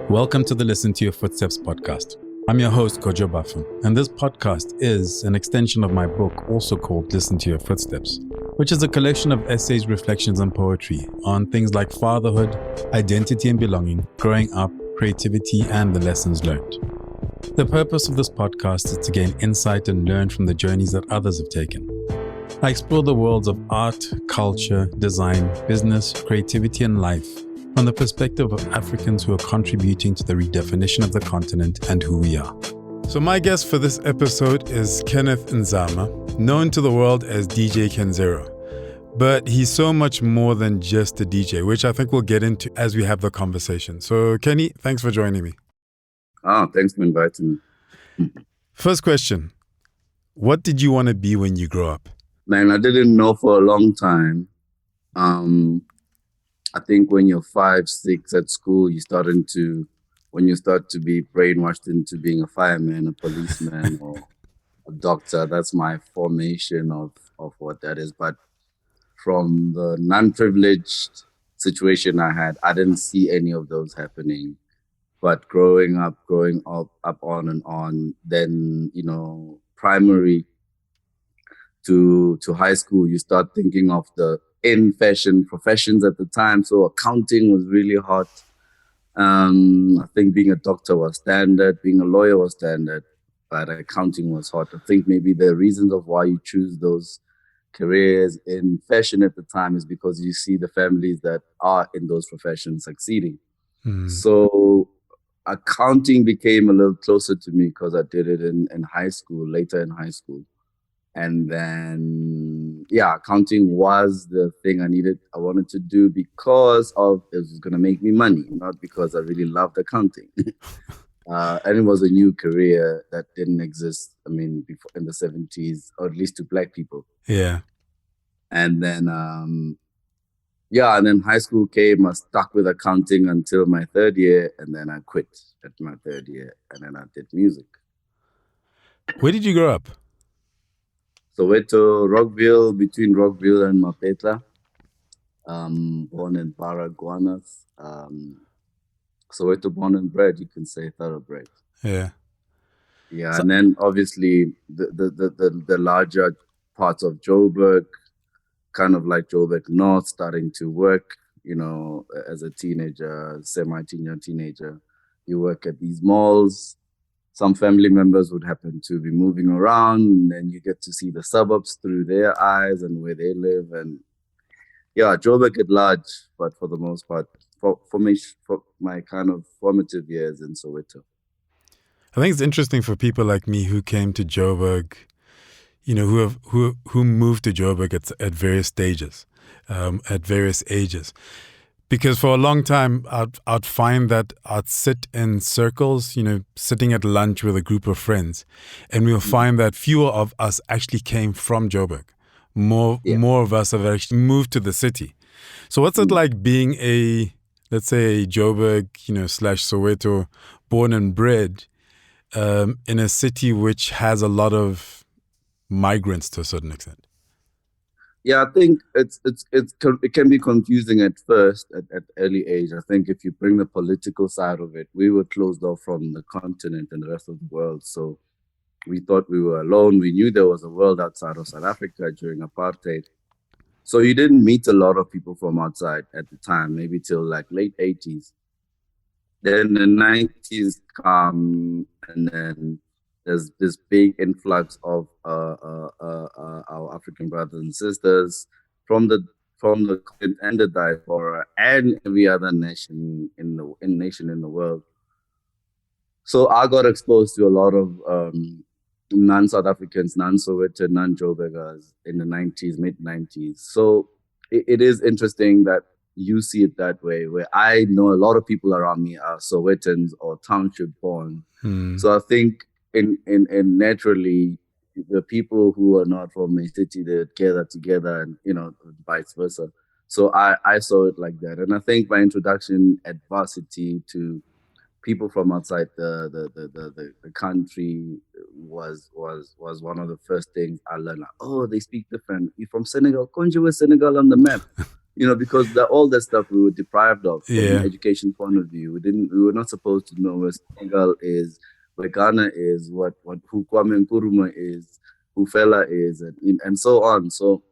Welcome to the Listen to Your Footsteps podcast. I'm your host, Kojo Bafun, and this podcast is an extension of my book, also called Listen to Your Footsteps, which is a collection of essays, reflections, and poetry on things like fatherhood, identity and belonging, growing up, creativity, and the lessons learned. The purpose of this podcast is to gain insight and learn from the journeys that others have taken. I explore the worlds of art, culture, design, business, creativity, and life from the perspective of Africans who are contributing to the redefinition of the continent and who we are. So my guest for this episode is Kenny Nzama, known to the world as DJ Kenzhero. But he's so much more than just a DJ, which I think we'll get into as we have the conversation. So Kenny, thanks for joining me. Thanks for inviting me. First question, what did you want to be when you grow up? Man, I didn't know for a long time. I think when you're 5, 6 at school, when you start to be brainwashed into being a fireman, a policeman, or a doctor. That's my formation of what that is. But from the non-privileged situation I had, I didn't see any of those happening. But growing up on and on, then, primary to high school, you start thinking of the in-fashion professions at the time. So accounting was really hot. I think being a doctor was standard, being a lawyer was standard, but accounting was hot. I think maybe the reasons of why you choose those careers in fashion at the time is because you see the families that are in those professions succeeding. So accounting became a little closer to me because I did it in high school, later in high school. And then, accounting was the thing I wanted to do because it was going to make me money, not because I really loved accounting. And it was a new career that didn't exist, before in the 70s, or at least to Black people. Yeah. And then, and then high school came. I stuck with accounting until my 3rd year, and then I quit at my 3rd year, and then I did music. Where did you grow up? Soweto, Rockville, between Rockville and Mapetla. Born in Paraguanas. Soweto, born and bred, you can say thoroughbred. Yeah. Yeah, so, and then obviously the larger parts of Joburg, kind of like Joburg North, starting to work, as a teenager, semi-teenager. You work at these malls. Some family members would happen to be moving around, and then you get to see the suburbs through their eyes and where they live. And Joburg at large, but for the most part, for my kind of formative years in Soweto. I think it's interesting for people like me who came to Joburg, who moved to Joburg at various stages, at various ages. Because for a long time, I'd find that I'd sit in circles, sitting at lunch with a group of friends, and we'll find that fewer of us actually came from Joburg. More of us have actually moved to the city. So what's it like being let's say a Joburg, / Soweto, born and bred, in a city which has a lot of migrants to a certain extent? Yeah, I think it can be confusing at first, at early age. I think if you bring the political side of it, we were closed off from the continent and the rest of the world. So we thought we were alone. We knew there was a world outside of South Africa during apartheid. So you didn't meet a lot of people from outside at the time, maybe till like late 80s. Then the 90s come, and then there's this big influx of our African brothers and sisters from the continent and the diaspora and every other nation in the world. So I got exposed to a lot of non-South Africans, non-Sowetan, non-Joburgers in the 90s, mid-90s. So it is interesting that you see it that way, where I know a lot of people around me are Sowetans or township born. So I think in naturally, the people who are not from a city, they gather together, and vice versa. So I saw it like that, and I think my introduction at varsity to people from outside the country was one of the first things I learned. Like, oh, they speak different. You're from Senegal. Conjure Senegal on the map. because all that stuff we were deprived of from an Yeah. education point of view. We were not supposed to know where Senegal is, where Ghana is, who Kwame Nkrumah is, who Fela is, and so on. So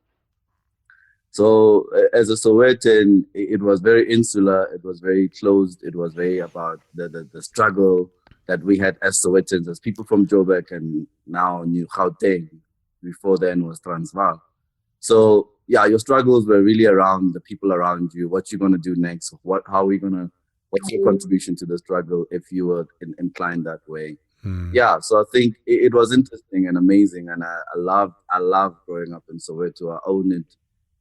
as a Sowetan, it was very insular. It was very closed. It was very about the struggle that we had as Sowetans, as people from Joburg and now New Gauteng. Before then was Transvaal. So yeah, your struggles were really around the people around you. What you're gonna do next? What's your contribution to the struggle if you were inclined that way? Yeah, so I think it was interesting and amazing, and I loved growing up in Soweto. I own it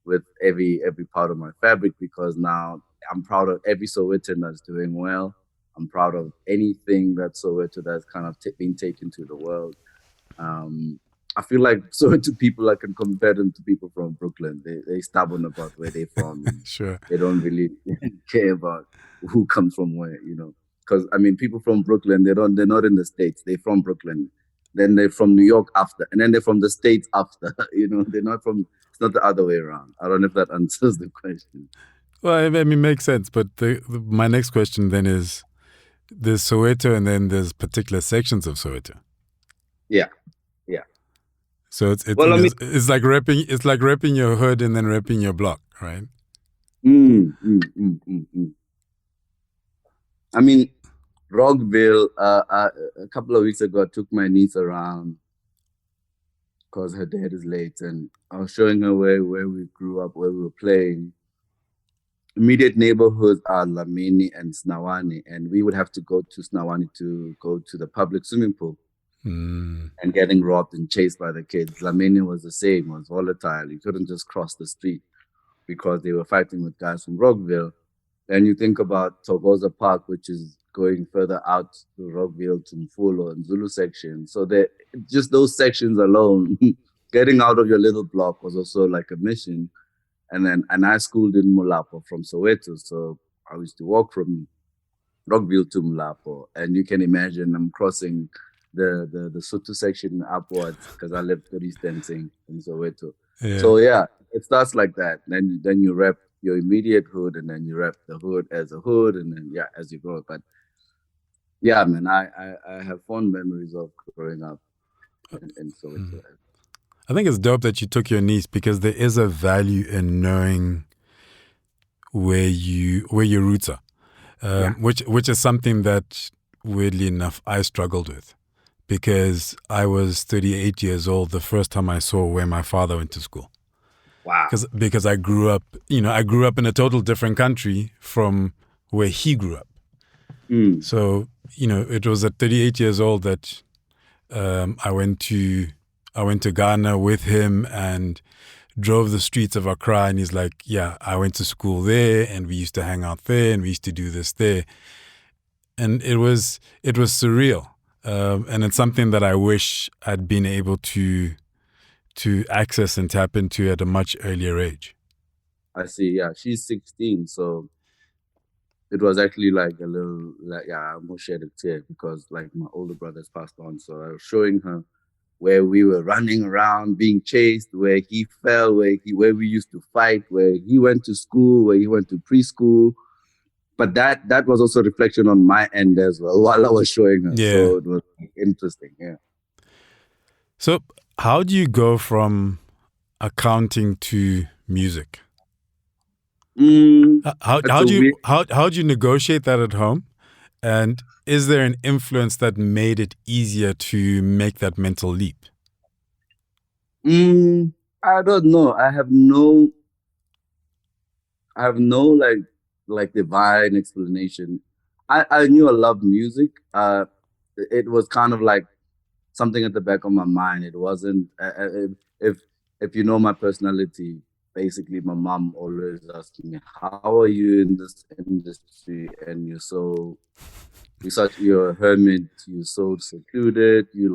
with every part of my fabric, because now I'm proud of every Sowetan that's doing well. I'm proud of anything that Soweto that's kind of been taken to the world. I feel like Soweto people, I can compare them to people from Brooklyn. They stubborn about where they're from. And Sure. they don't really care about who comes from where, Because I mean, people from Brooklyn, they're not in the States. They're from Brooklyn. Then they're from New York after, and then they're from the States after. They're not from. It's not the other way around. I don't know if that answers the question. Well, I mean, it makes sense. But my next question then is, there's Soweto, and then there's particular sections of Soweto. Yeah. So it's Well, I mean, it's like repping your hood and then repping your block, right? I mean, Rockville. A couple of weeks ago, I took my niece around because her dad is late, and I was showing her where we grew up, where we were playing. Immediate neighborhoods are Lamini and Snawani, and we would have to go to Snawani to go to the public swimming pool. And getting robbed and chased by the kids. Lamini was the same, was volatile. You couldn't just cross the street because they were fighting with guys from Rockville. Then you think about Togoza Park, which is going further out to Rockville, to Mfulo and Zulu section. So just those sections alone, getting out of your little block was also like a mission. And I schooled in Mulapo from Soweto. So I used to walk from Rockville to Mulapo. And you can imagine I'm crossing the Soweto section upwards because I lived distancing in Soweto. Yeah. So yeah, it starts like that. Then you rep your immediate hood, and then you rep the hood as a hood, and then as you grow. But yeah, man, I have fond memories of growing up in Soweto. I think it's dope that you took your niece, because there is a value in knowing where your roots are, which is something that, weirdly enough, I struggled with, because I was 38 years old the first time I saw where my father went to school. Wow. Because I grew up in a total different country from where he grew up. So, it was at 38 years old that I went to Ghana with him and drove the streets of Accra, and he's like, yeah, I went to school there, and we used to hang out there, and we used to do this there. And it was surreal. And it's something that I wish I'd been able to access and tap into at a much earlier age. I see. Yeah, she's 16, so it was actually like a little, I almost shed a tear, because like my older brother's passed on, so I was showing her where we were running around, being chased, where he fell, where we used to fight, where he went to school, where he went to preschool. But that was also a reflection on my end as well while I was showing her. Yeah. So it was interesting. Yeah. So how do you go from accounting to music? How do you negotiate that at home? And is there an influence that made it easier to make that mental leap? I don't know. I have no like divine explanation. I knew I loved music. It was kind of like something at the back of my mind. It wasn't if you know my personality. Basically, my mom always asked me, "How are you in this industry? And you're a hermit. You're so secluded. You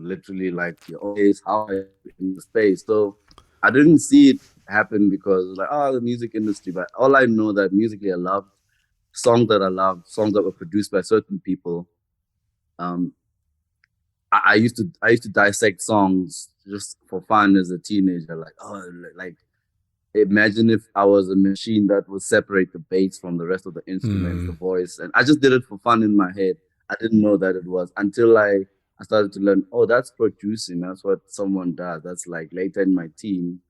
literally like your own place. How are you in the space?" So I didn't see it happen because the music industry. But all I know that musically I loved songs that were produced by certain people. I used to dissect songs just for fun as a teenager, like imagine if I was a machine that would separate the bass from the rest of the instruments, the voice. And I just did it for fun in my head. I didn't know that it was until I started to learn, oh, that's producing. That's what someone does. That's like later in my team.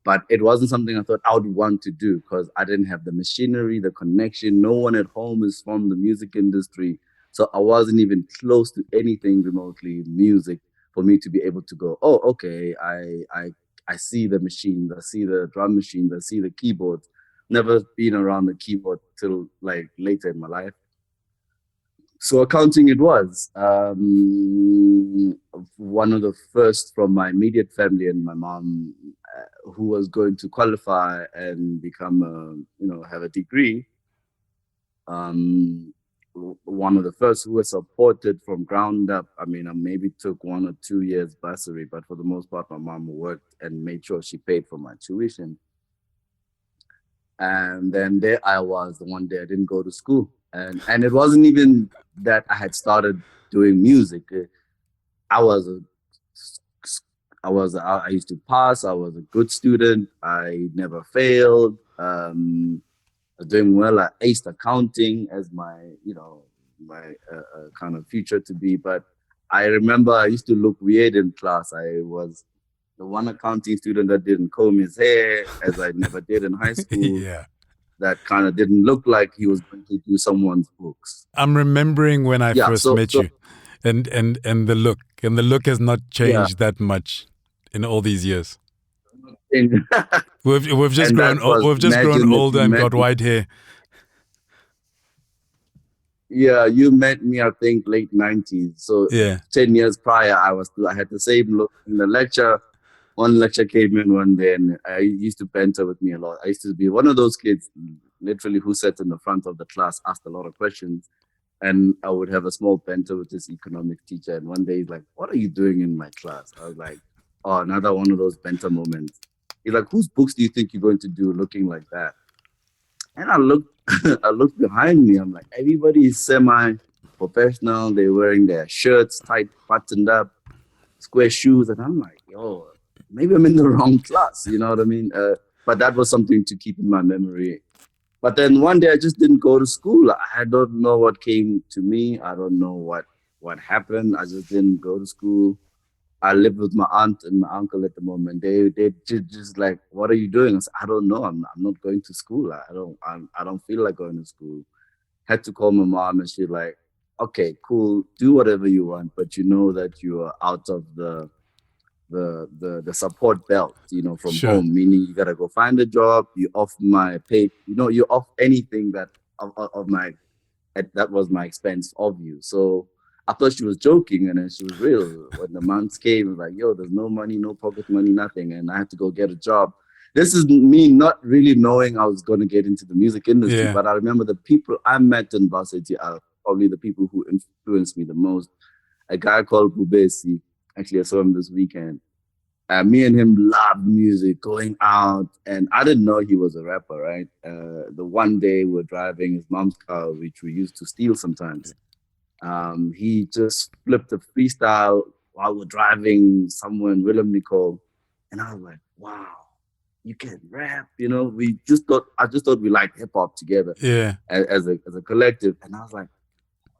But it wasn't something I thought I would want to do because I didn't have the machinery, the connection. No one at home is from the music industry. So I wasn't even close to anything remotely music for me to be able to go, oh, okay, I see the machines, I see the drum machines, I see the keyboards. Never been around the keyboard till like later in my life. So accounting it was. One of the first from my immediate family and my mom who was going to qualify and become, have a degree. One of the first who was supported from ground up. I mean, I maybe took 1 or 2 years bursary, but for the most part, my mom worked and made sure she paid for my tuition. And then there I was, the one day I didn't go to school. And it wasn't even that I had started doing music. I used to pass. I was a good student. I never failed. Doing well. I aced accounting as my kind of future to be. But I remember I used to look weird in class. I was the one accounting student that didn't comb his hair, as I never did in high school. Yeah. That kind of didn't look like he was going to do someone's books. I'm remembering when I first met you, and the look has not changed that much in all these years. We've just grown older and got white hair. Yeah, you met me, I think, late 90s. So 10 years prior, I had the same look in the lecture. One lecture came in one day and I used to banter with me a lot. I used to be one of those kids, literally, who sat in the front of the class, asked a lot of questions. And I would have a small banter with this economics teacher. And one day he's like, "What are you doing in my class?" I was like, "Oh, another one of those banter moments." He's like, "Whose books do you think you're going to do looking like that?" And I looked behind me. I'm like, everybody is semi-professional. They're wearing their shirts tight, buttoned up, square shoes. And I'm like, yo, maybe I'm in the wrong class. You know what I mean? But that was something to keep in my memory. But then one day I just didn't go to school. I don't know what came to me. I don't know what happened. I just didn't go to school. I live with my aunt and my uncle at the moment. They just like, "What are you doing?" I said, "I don't know. I'm not going to school. I don't feel like going to school." Had to call my mom and she's like, "Okay, cool. Do whatever you want, but you know that you are out of the support belt, from home. Meaning you gotta go find a job. You off my pay. You're off anything that that was my expense of you." So I thought she was joking, and then she was real. When the months came, it was like, yo, there's no money, no pocket money, nothing. And I had to go get a job. This is me not really knowing I was going to get into the music industry, but I remember the people I met in Varsity are probably the people who influenced me the most. A guy called Bubesi, actually I saw him this weekend. Me and him loved music, going out, and I didn't know he was a rapper, right? The one day we're driving his mom's car, which we used to steal sometimes. He just flipped a freestyle while we're driving somewhere in Willem Nicole. And I was like, wow, you can rap, I just thought we liked hip hop together as a collective. And I was like,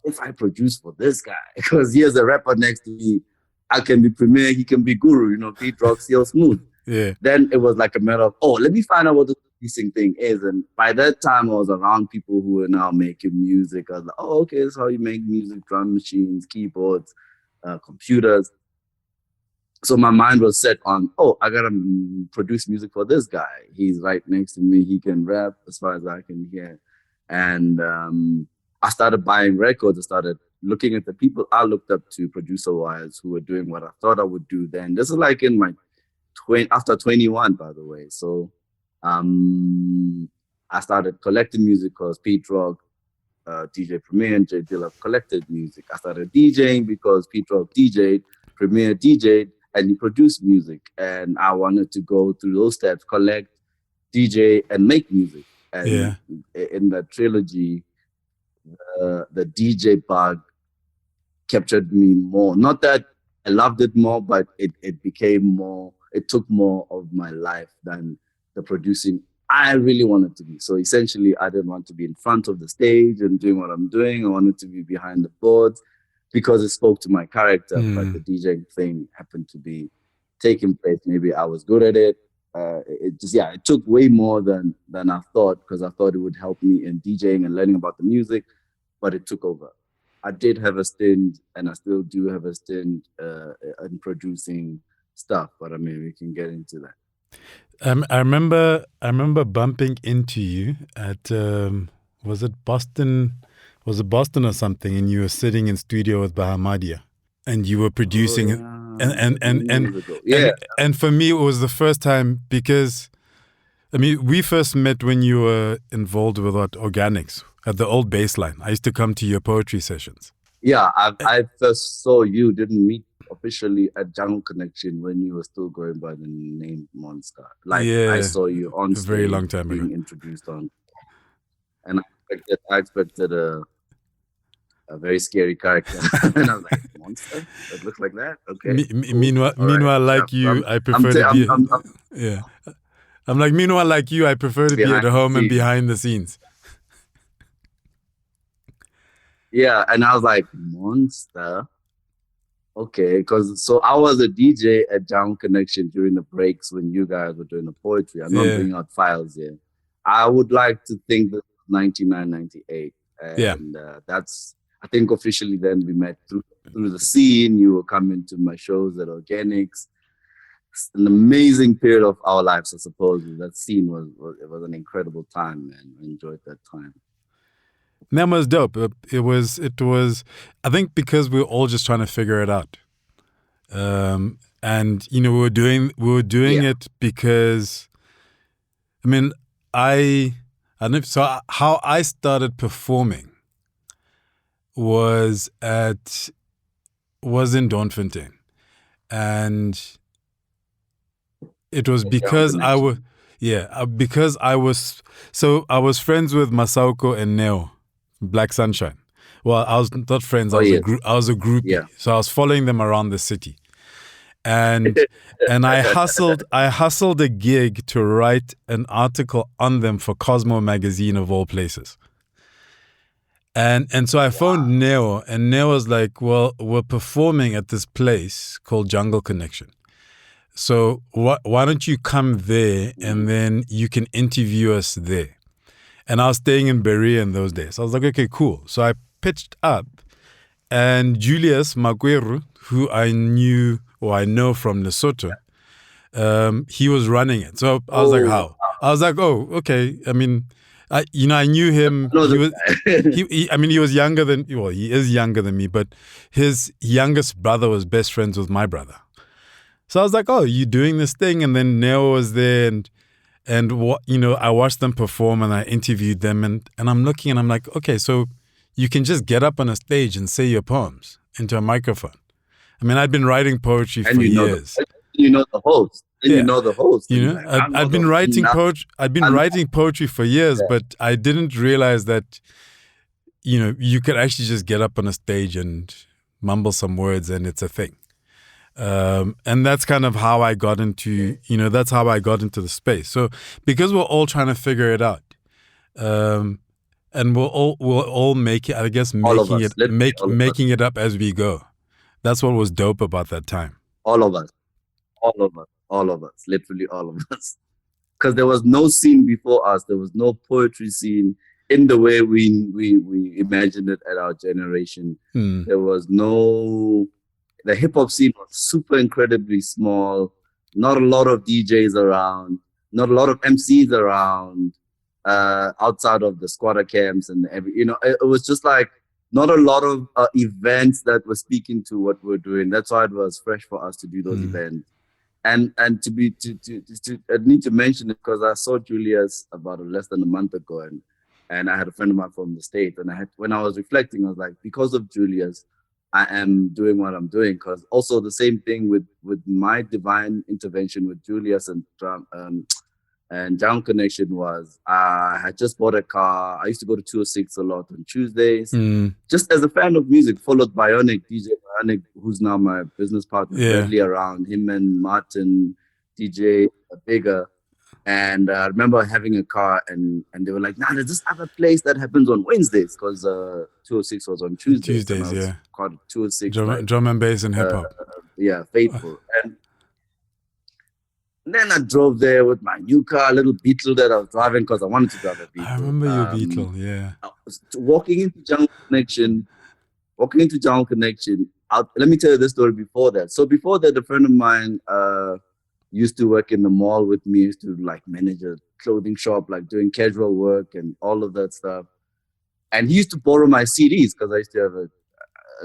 if I produce for this guy, because he has a rapper next to me, I can be Premier, he can be Guru, Pete Rock, CL Smooth. Then it was like a matter of, let me find out what the producing thing is. And by that time, I was around people who were now making music. I was like, oh, okay, that's how you make music, drum machines, keyboards, computers. So my mind was set on, I got to produce music for this guy. He's right next to me. He can rap as far as I can hear. And I started buying records. I started looking at the people I looked up to producer-wise who were doing what I thought I would do then. This is like in my after 21, by the way. So I started collecting music because Pete Rock, DJ Premier, and J Dilla collected music. I started DJing because Pete Rock DJ'd, Premier DJ'd, and he produced music. And I wanted to go through those steps, collect, DJ, and make music. And in the trilogy, the DJ bug captured me more. Not that I loved it more, but it became more, it took more of my life than the producing I really wanted to be. So essentially, I didn't want to be in front of the stage and doing what I'm doing. I wanted to be behind the boards because it spoke to my character. But the DJing thing happened to be taking place. Maybe I was good at it. It took way more than I thought, because I thought it would help me in DJing and learning about the music, but it took over. I did have a stint, and I still do have a stint in producing stuff, but I mean, we can get into that. I remember bumping into you at was it Boston? Was it Boston or something? And you were sitting in studio with Bahamadia, and you were producing it. And for me, it was the first time, because I mean, we first met when you were involved with organics at the old baseline. I used to come to your poetry sessions. Yeah, I first saw you, didn't meet officially at Jungle Connection when you were still going by the name Monster. I saw you on stage, a very long time being introduced on, and I expected a very scary character, and I was like, Monster? It looks like that? Okay. Meanwhile, like you, I prefer to be. Yeah, I'm like, meanwhile, like you, I prefer to be at home and behind the scenes. Yeah, and I was like, Monster? Okay, because I was a DJ at Jungle Connection during the breaks when you guys were doing the poetry. I'm not bringing out files here. I would like to think that it was 99, 98. And that's, I think officially then we met through the scene. You were coming to my shows at Organics. It's an amazing period of our lives, I suppose. That scene was an incredible time, man. I enjoyed that time. That was dope. It was. I think because we were all just trying to figure it out, and we were doing it because, I mean, I don't know. So how I started performing was in Doornfontein, and it was because I was friends with Masauko and Neo. Black Sunshine. Well, I was not friends. I was a groupie. Yeah. So I was following them around the city, and I hustled a gig to write an article on them for Cosmo magazine, of all places. And so I phoned Neo, and Neo was like, "Well, we're performing at this place called Jungle Connection. So why don't you come there, and then you can interview us there?" And I was staying in Berea in those days. I was like, okay, cool. So I pitched up, and Julius Magweru, who I know from Lesotho, he was running it. So I was like, how? I was like, oh, okay. I mean, I knew him. He was younger than, he is younger than me, but his youngest brother was best friends with my brother. So I was like, oh, you doing this thing? And then Neo was there, and I watched them perform, and I interviewed them, and I'm looking, and I'm like, okay, so you can just get up on a stage and say your poems into a microphone. I mean, I'd been writing poetry for years. You know the host. You know the host. I've been writing poetry. I've been writing poetry for years, but I didn't realize that, you could actually just get up on a stage and mumble some words, and it's a thing. And that's kind of how I got into, that's how I got into the space. So because we're all trying to figure it out, and we'll all make it, I guess, making it up as we go. That's what was dope about that time. All of us, literally all of us. Because there was no scene before us. There was no poetry scene in the way we imagined it at our generation. There was no... The hip-hop scene was super incredibly small. Not a lot of DJs around. Not a lot of MCs around. Outside of the squatter camps and it was just like not a lot of events that were speaking to what we're doing. That's why it was fresh for us to do those events. And I need to mention it because I saw Julius about less than a month ago, and I had a friend of mine from the States, and when I was reflecting, I was like, because of Julius, I am doing what I'm doing. Because also the same thing with my divine intervention with Julius and Down Connection was I had just bought a car. I used to go to 206 a lot on Tuesdays, just as a fan of music. Followed Bionic, DJ Bionic, who's now my business partner, Bradley around him and Martin, DJ Bigger. And I remember having a car, and they were like, "Nah, there's this other place that happens on Wednesdays," because 206 was on Tuesdays, and I was called 206 drum and bass and hip hop. Faithful. And then I drove there with my new car, a little Beetle that I was driving because I wanted to drive a Beetle. I remember your Beetle, yeah. I was walking into Jungle Connection. Let me tell you this story before that. So before that, a friend of mine used to work in the mall with me, used to like manage a clothing shop, like doing casual work and all of that stuff. And he used to borrow my CDs because I used to have a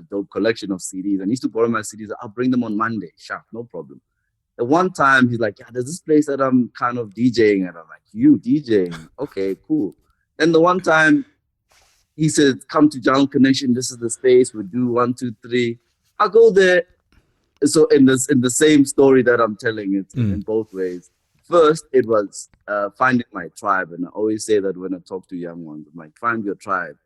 dope collection of CDs. And he used to borrow my CDs. I'll bring them on Monday. Sure, no problem. The one time he's like, "Yeah, there's this place that I'm kind of DJing." And I'm like, "You DJing? Okay, cool." Then the one time he said, "Come to Jungle Connection. This is the space. We do 1, 2, 3." I go there. So in the same story that I'm telling, it in both ways. First, it was finding my tribe. And I always say that when I talk to young ones, I'm like, find your tribe.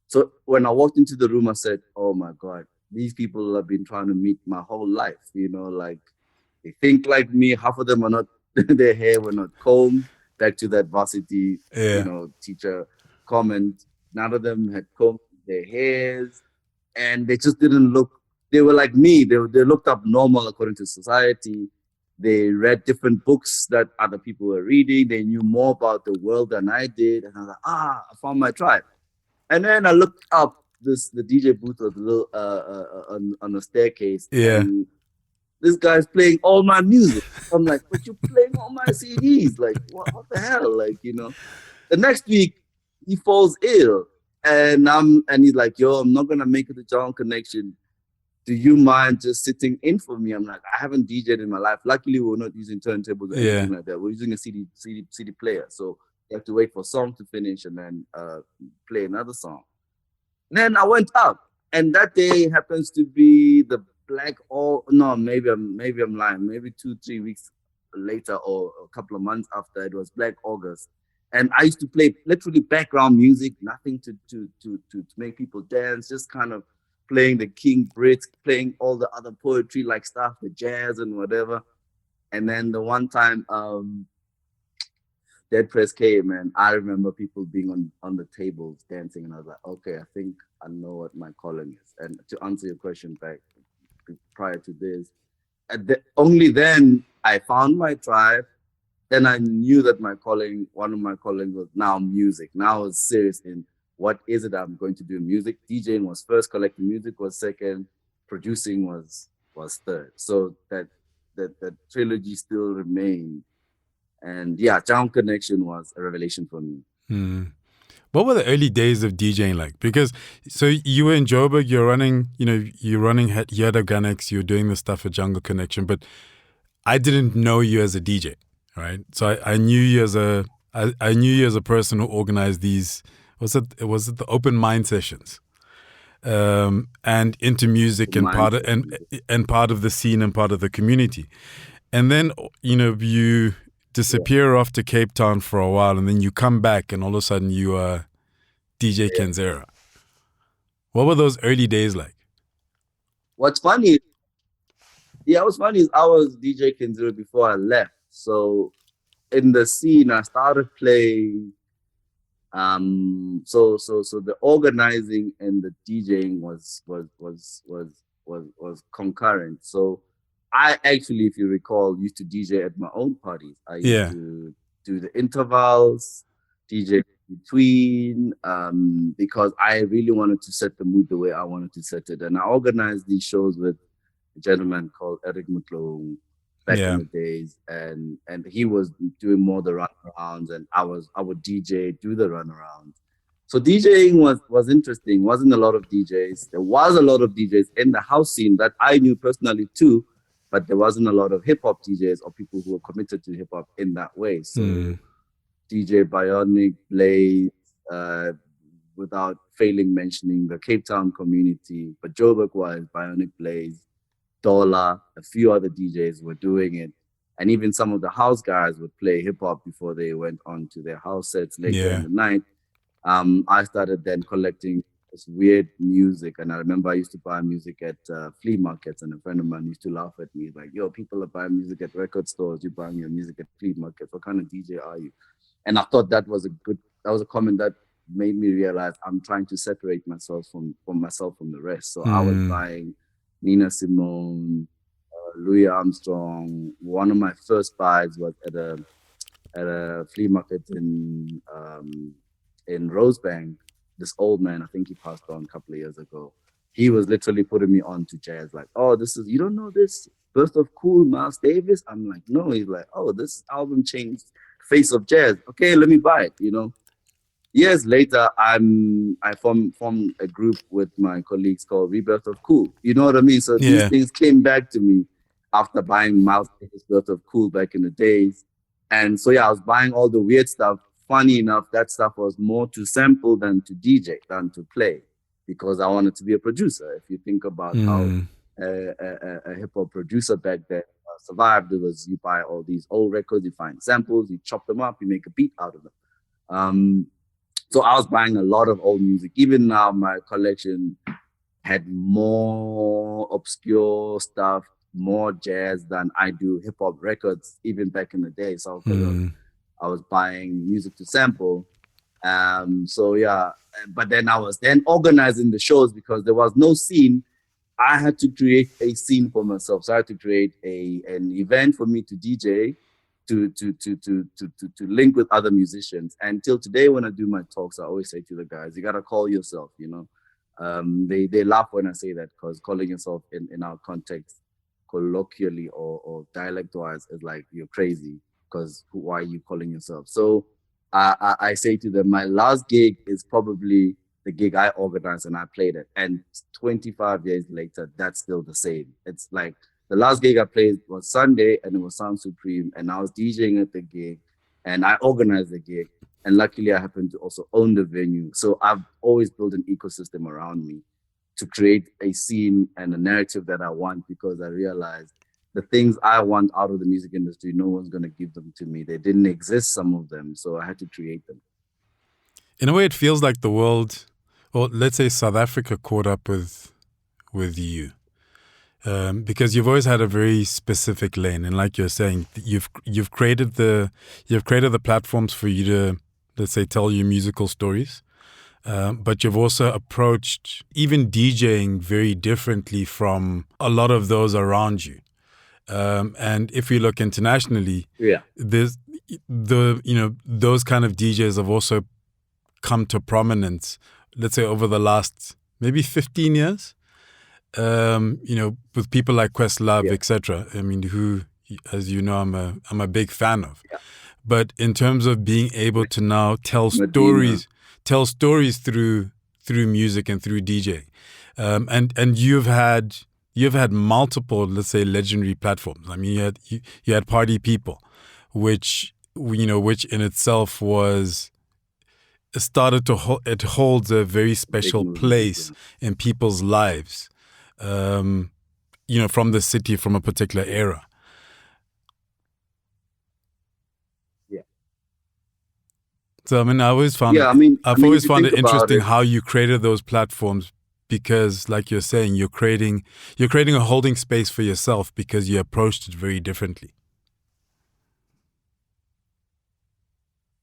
So when I walked into the room, I said, "Oh my God, these people I've been trying to meet my whole life. You know, like they think like me. Half of them are not, their hair were not combed." Back to that varsity, teacher comment. None of them had combed their hairs, and they just didn't look. They were like me. They looked up normal according to society. They read different books that other people were reading. They knew more about the world than I did. And I was like, I found my tribe. And then I looked up the DJ booth was a little on the staircase. Yeah. And this guy's playing all my music. I'm like, "But you're playing all my CDs. Like, what the hell?" Like, The next week he falls ill, and he's like, "Yo, I'm not gonna make it to Jungle Connection. Do you mind just sitting in for me?" I'm like, "I haven't DJed in my life. Luckily, we're not using turntables or anything like that. We're using a CD player. So you have to wait for a song to finish and then play another song." Then I went up, and that day happens to be the maybe I'm lying. Maybe 2-3 weeks later or a couple of months after, it was Black August. And I used to play literally background music, nothing to make people dance, just kind of playing the King Brits, playing all the other poetry like stuff, the jazz and whatever. And then the one time Dead Press came, and I remember people being on the tables dancing, and I was like, "Okay, I think I know what my calling is." And to answer your question back, prior to this, only then I found my tribe. Then I knew that one of my callings was now music. Now I was serious in what is it I'm going to do in music. DJing was first, collecting music was second, producing was third. So that trilogy still remained. And yeah, Jungle Connection was a revelation for me. What were the early days of DJing like? Because so you were in Joburg, you're running Yada Ganex, you're doing the stuff at Jungle Connection, but I didn't know you as a DJ, right? So I knew you as a person who organized these. Was it the open mind sessions, and into music and part of the scene and part of the community, and then you disappear off to Cape Town for a while, and then you come back, and all of a sudden you are DJ Kenzhero. What were those early days like? What's funny is I was DJ Kenzhero before I left. So in the scene, I started playing. So the organizing and the DJing was concurrent. So I actually, if you recall, used to DJ at my own parties. I used to do the intervals, DJ between, because I really wanted to set the mood the way I wanted to set it. And I organized these shows with a gentleman called Eric Mutlong back in the days, and he was doing more the runarounds, and I would DJ, do the runarounds. So DJing was interesting. Wasn't a lot of DJs. There was a lot of DJs in the house scene that I knew personally too, but there wasn't a lot of hip hop DJs or people who were committed to hip hop in that way. So DJ Bionic, Blaze, without failing mentioning the Cape Town community, but Joburg-wise, Bionic Blaze, Dollar, a few other DJs were doing it. And even some of the house guys would play hip hop before they went on to their house sets later in the night. I started then collecting this weird music. And I remember I used to buy music at flea markets, and a friend of mine used to laugh at me like, yo, people are buying music at record stores, you're buying your music at flea markets. What kind of DJ are you? And I thought that was a comment that made me realize I'm trying to separate myself from the rest. So I was buying Nina Simone, Louis Armstrong. One of my first buys was at a flea market in Rosebank. This old man, I think he passed on a couple of years ago. He was literally putting me on to jazz, like, oh, you don't know this Birth of Cool, Miles Davis? I'm like, no. He's like, oh, this album changed the face of jazz. Okay, let me buy it, Years later, I formed a group with my colleagues called Rebirth of Cool. You know what I mean? So these things came back to me after buying Miles Davis' Birth of Cool back in the days. And so, I was buying all the weird stuff. Funny enough, that stuff was more to sample than to DJ, than to play, because I wanted to be a producer. If you think about how a hip-hop producer back then survived, it was you buy all these old records, you find samples, you chop them up, you make a beat out of them. So I was buying a lot of old music. Even now, my collection had more obscure stuff, more jazz than I do hip-hop records, even back in the day. So I was buying music to sample. But then I was organizing the shows because there was no scene. I had to create a scene for myself. So I had to create an event for me to DJ, to link with other musicians. And till today, when I do my talks, I always say to the guys, you got to call yourself, They laugh when I say that, because calling yourself in our context, colloquially or dialect-wise, is like, you're crazy, because why are you calling yourself? So I say to them, my last gig is probably the gig I organized and I played it. And 25 years later, that's still the same. It's like, the last gig I played was Sunday, and it was Sound Supreme, and I was DJing at the gig, and I organized the gig. And luckily, I happened to also own the venue. So I've always built an ecosystem around me to create a scene and a narrative that I want, because I realized the things I want out of the music industry, no one's going to give them to me. They didn't exist, some of them, so I had to create them. In a way, it feels like the world, or let's say South Africa, caught up with you. Because you've always had a very specific lane, and like you're saying, you've created the platforms for you to, let's say, tell your musical stories, but you've also approached even DJing very differently from a lot of those around you. And if we look internationally, there's those kind of DJs have also come to prominence, let's say, over the last maybe 15 years. With people like Questlove, etc. I mean, who, as you know, I'm a big fan of. Yeah. But in terms of being able to now tell stories through music and through DJ, and you've had multiple, let's say, legendary platforms. I mean, you had Party People, which in itself was started to it holds a very special place in people's lives. From the city, from a particular era. Yeah. So I mean, I've always found it interesting how you created those platforms, because, like you're saying, you're creating a holding space for yourself because you approached it very differently.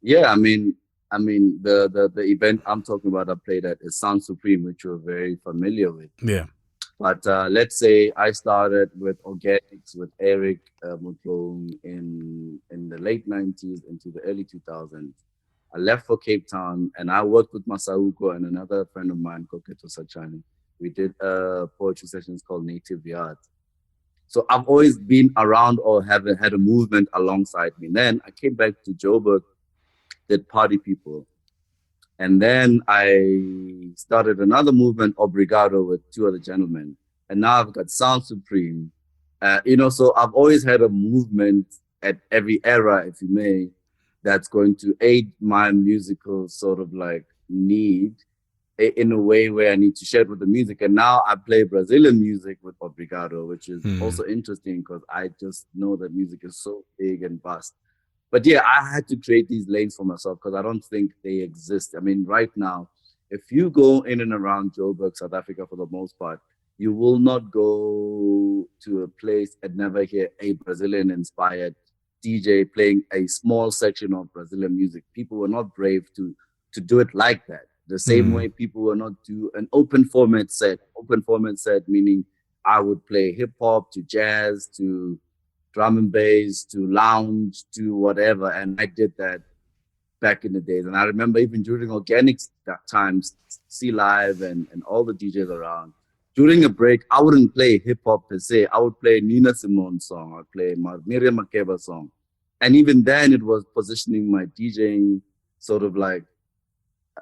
Yeah, I mean, the event I'm talking about, I played at, is Sound Supreme, which you're very familiar with. Yeah. But let's say I started with Organics with Eric Mutlong in the late 90s into the early 2000s. I left for Cape Town, and I worked with Masauko and another friend of mine, Koketo Sachani. We did poetry sessions called Native Yard. So I've always been around or had a movement alongside me. Then I came back to Joburg, did Party People. And then I started another movement, Obrigado, with two other gentlemen. And now I've got Sound Supreme. So I've always had a movement at every era, if you may, that's going to aid my musical sort of like need in a way where I need to share it with the music. And now I play Brazilian music with Obrigado, which is also interesting because I just know that music is so big and vast. But yeah, I had to create these lanes for myself because I don't think they exist. I mean, right now, if you go in and around Joburg, South Africa, for the most part, you will not go to a place and never hear a Brazilian-inspired DJ playing a small section of Brazilian music. People were not brave to do it like that. The same way people will not do an open format set. Open format set meaning I would play hip hop to jazz to drum and bass to lounge to whatever, and I did that back in the days. And I remember even during Organics that times, C Live and all the DJs around. During a break, I wouldn't play hip hop per se. I would play Nina Simone song. I'd play Miriam Makeba song. And even then it was positioning my DJing sort of like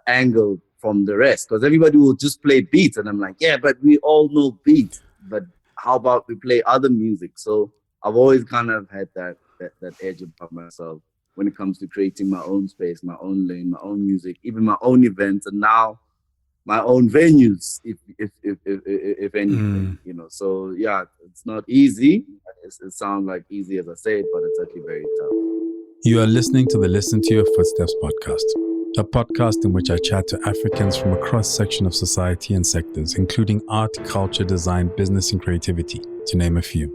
angle from the rest, because everybody will just play beats. And I'm like, yeah, but we all know beats. But how about we play other music? So I've always kind of had that edge about myself when it comes to creating my own space, my own lane, my own music, even my own events, and now my own venues, if anything, you know. So yeah, it's not easy. It sounds like easy as I say it, but it's actually very tough. You are listening to the Listen to Your Footsteps podcast, a podcast in which I chat to Africans from a cross-section of society and sectors, including art, culture, design, business, and creativity, to name a few.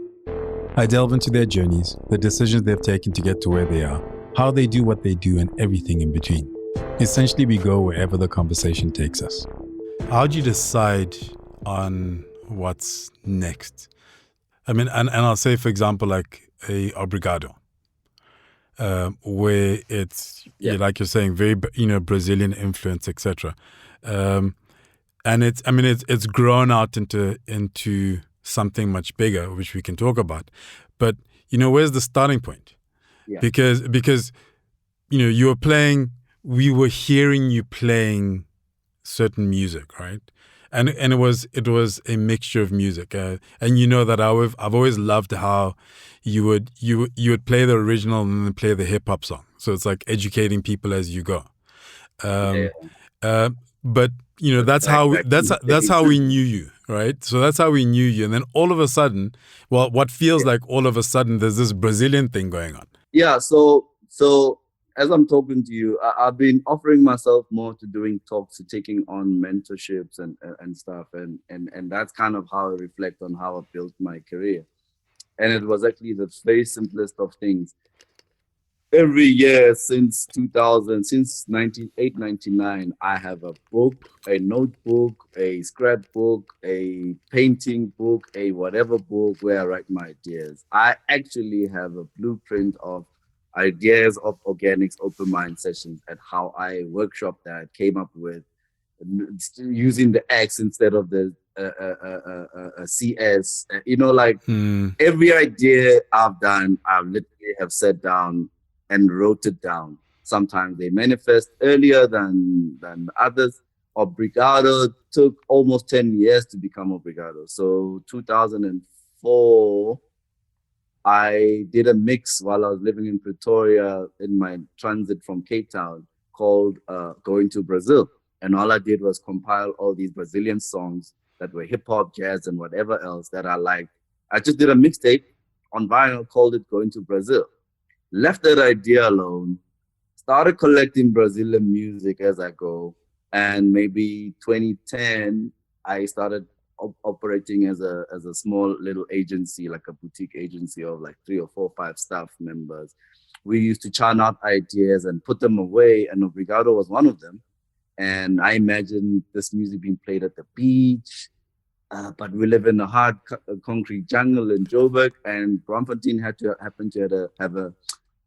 I delve into their journeys, the decisions they've taken to get to where they are, how they do what they do, and everything in between. Essentially, we go wherever the conversation takes us. How do you decide on what's next? I mean, and I'll say, for example, like a Obrigado, where it's, like you're saying, very, Brazilian influence, etc. And it's grown out into something much bigger, which we can talk about. But, where's the starting point? Yeah. Because, you were playing, we were hearing you playing certain music, right? And it was a mixture of music, and that I've always loved how you would play the original and then play the hip hop song. So it's like educating people as you go. But that's how we knew you, right? So that's how we knew you, and then all of a sudden, well, what feels like all of a sudden, there's this Brazilian thing going on. Yeah. So as I'm talking to you, I've been offering myself more to doing talks, to taking on mentorships and stuff. And that's kind of how I reflect on how I built my career. And it was actually the very simplest of things. Every year since 2000, since 1999, I have a book, a notebook, a scrapbook, a painting book, a whatever book where I write my ideas. I actually have a blueprint of ideas of organics open mind sessions and how I workshop that, came up with using the X instead of the CS. Every idea I've done, I literally have sat down and wrote it down. Sometimes they manifest earlier than others. Obrigado took almost 10 years to become Obrigado. So 2004, I did a mix while I was living in Pretoria in my transit from Cape Town called Going to Brazil. And all I did was compile all these Brazilian songs that were hip hop, jazz, and whatever else that I liked. I just did a mixtape on vinyl, called it Going to Brazil. Left that idea alone, started collecting Brazilian music as I go. And maybe 2010, I started operating as a small little agency, like a boutique agency of like 3 or 4 or 5 staff members. We used to churn out ideas and put them away, and Obrigado was one of them. And I imagined this music being played at the beach, but we live in a hard concrete jungle in Joburg, and Braamfontein happened to have a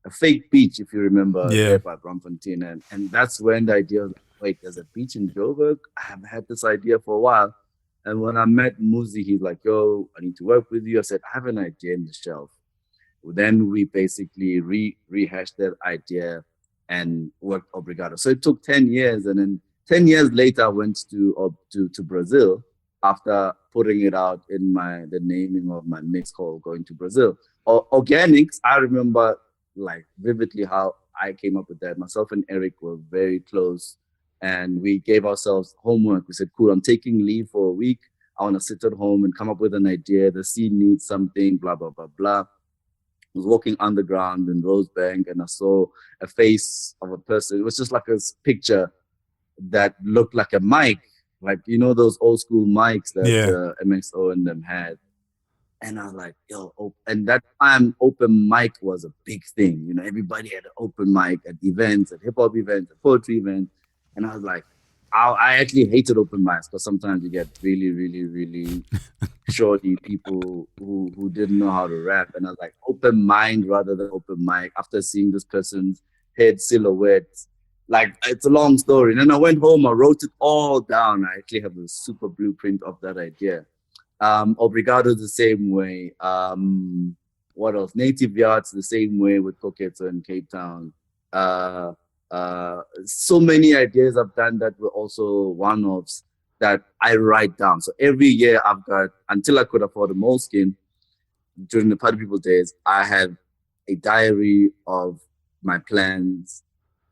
fake beach, if you remember, there by Braamfontein. And that's when the idea was, wait, there's a beach in Joburg? I have had this idea for a while. And when I met Muzi, he's like, yo, I need to work with you. I said, I have an idea in the shelf. Then we basically rehashed that idea and worked Obrigado. So it took 10 years. And then 10 years later, I went to Brazil after putting it out in the naming of my mix called Going to Brazil. Organics, I remember like vividly how I came up with that. Myself and Eric were very close. And we gave ourselves homework. We said, cool, I'm taking leave for a week. I want to sit at home and come up with an idea. The scene needs something, blah, blah, blah, blah. I was walking underground in Rosebank and I saw a face of a person. It was just like a picture that looked like a mic, like, you know, those old school mics that MXO and them had. And I was like, yo, and that time open mic was a big thing. You know, everybody had an open mic at events, at hip hop events, at poetry events. And I was like, I actually hated open mics because sometimes you get really, really, really shorty people who didn't know how to rap. And I was like, open mind rather than open mic. After seeing this person's head silhouette, like, it's a long story. And then I went home, I wrote it all down. I actually have a super blueprint of that idea. Obrigado the same way. What else? Native Yachts the same way with Coqueto in Cape Town. So many ideas I've done that were also one-offs that I write down. So every year I've got, until I could afford a moleskin, during the Party People days, I have a diary of my plans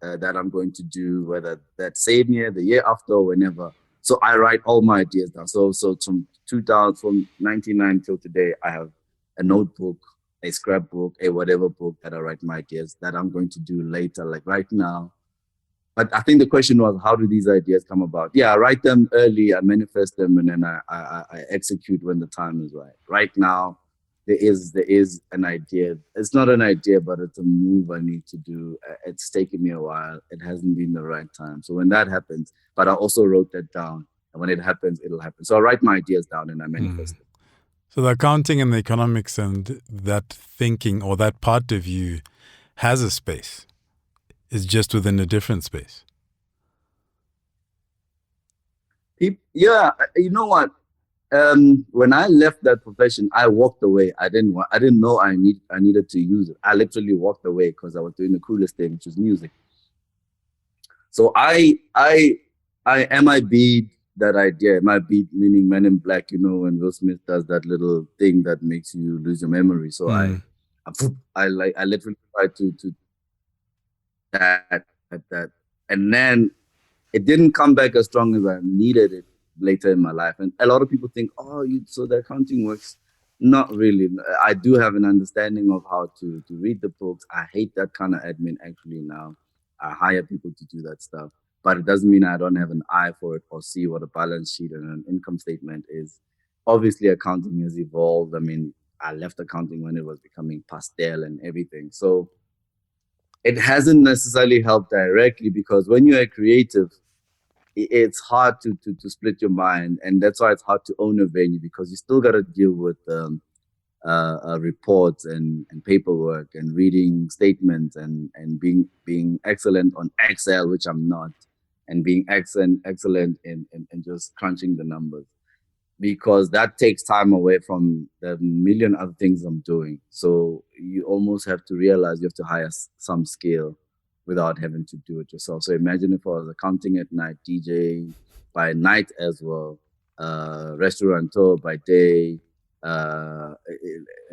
that I'm going to do, whether that same year, the year after, or whenever. So I write all my ideas down. So from 1999 till today, I have a notebook, a scrapbook, a whatever book that I write my ideas that I'm going to do later, like right now. But I think the question was, how do these ideas come about? Yeah, I write them early, I manifest them, and then I execute when the time is right. Right now, there is an idea. It's not an idea, but it's a move I need to do. It's taken me a while. It hasn't been the right time. So when that happens, but I also wrote that down. And when it happens, it'll happen. So I write my ideas down and I manifest it. So the accounting and the economics and that thinking, or that part of you, has a space. It's just within a different space. Yeah, you know what? When I left that profession, I walked away. I didn't know I needed to use it. I literally walked away because I was doing the coolest thing, which was music. So I MIB'd that idea. MIB meaning Men in Black, you know, when Will Smith does that little thing that makes you lose your memory. So I literally tried to that, and then it didn't come back as strong as I needed it later in my life. And a lot of people think, so the accounting works. Not really. I do have an understanding of how to read the books. I hate that kind of admin actually now. I hire people to do that stuff, but it doesn't mean I don't have an eye for it or see what a balance sheet and an income statement is. Obviously, accounting has evolved. I mean, I left accounting when it was becoming pastel and everything. So it hasn't necessarily helped directly, because when you're a creative, it's hard to split your mind, and that's why it's hard to own a venue, because you still got to deal with reports and paperwork and reading statements and being excellent on Excel, which I'm not, and being excellent in just crunching the numbers, because that takes time away from the million other things I'm doing. So you almost have to realize you have to hire some skill without having to do it yourself. So imagine if I was accounting at night, DJ by night as well, restaurateur by day, a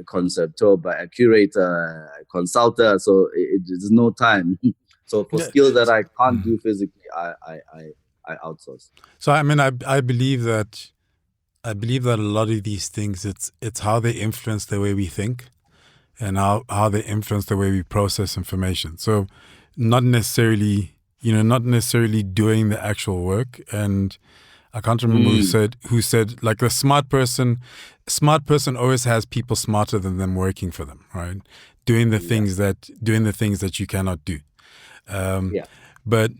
conceptor by a curator, a consultant. So there's no time. So for skills that I can't do physically, I outsource. So I mean, I believe that a lot of these things, it's how they influence the way we think and how they influence the way we process information. So not necessarily doing the actual work. And I can't remember who said like the smart person always has people smarter than them working for them, right? Doing the things that you cannot do. But